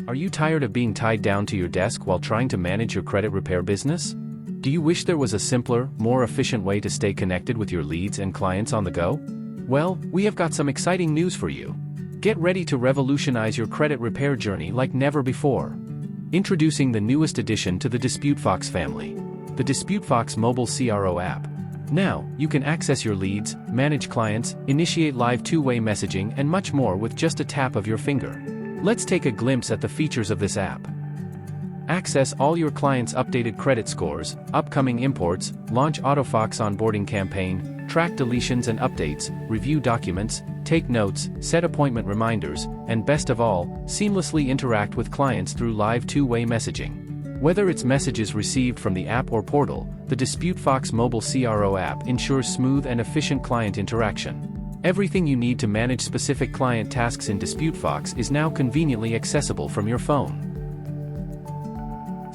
Are you tired of being tied down to your desk while trying to manage your credit repair business? Do you wish there was a simpler, more efficient way to stay connected with your leads and clients on the go? Well, we have got some exciting news for you. Get ready to revolutionize your credit repair journey like never before. Introducing the newest addition to the DisputeFox family, the DisputeFox mobile CRO app. Now, you can access your leads, manage clients, initiate live two-way messaging, and much more with just a tap of your finger. Let's take a glimpse at the features of this app. Access all your clients' updated credit scores, upcoming imports, launch AutoFox onboarding campaign, track deletions and updates, review documents, take notes, set appointment reminders, and best of all, seamlessly interact with clients through live two-way messaging. Whether it's messages received from the app or portal, the DisputeFox mobile CRO app ensures smooth and efficient client interaction. Everything you need to manage specific client tasks in DisputeFox is now conveniently accessible from your phone.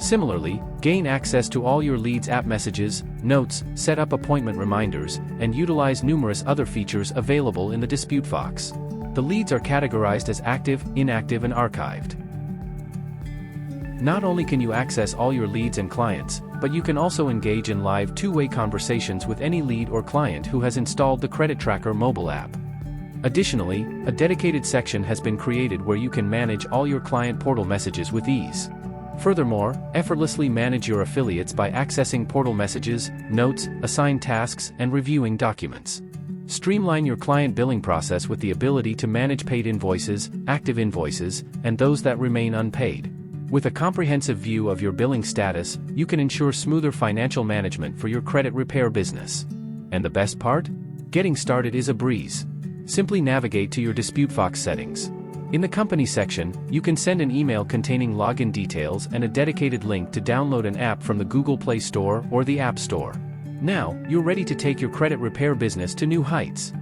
Similarly, gain access to all your leads' app messages, notes, set up appointment reminders, and utilize numerous other features available in the DisputeFox. The leads are categorized as active, inactive, and archived. Not only can you access all your leads and clients, but you can also engage in live two-way conversations with any lead or client who has installed the Credit Tracker mobile app. Additionally, a dedicated section has been created where you can manage all your client portal messages with ease. Furthermore, effortlessly manage your affiliates by accessing portal messages, notes, assign tasks, and reviewing documents. Streamline your client billing process with the ability to manage paid invoices, active invoices, and those that remain unpaid. With a comprehensive view of your billing status, you can ensure smoother financial management for your credit repair business. And the best part? Getting started is a breeze. Simply navigate to your DisputeFox settings. In the Company section, you can send an email containing login details and a dedicated link to download an app from the Google Play Store or the App Store. Now, you're ready to take your credit repair business to new heights.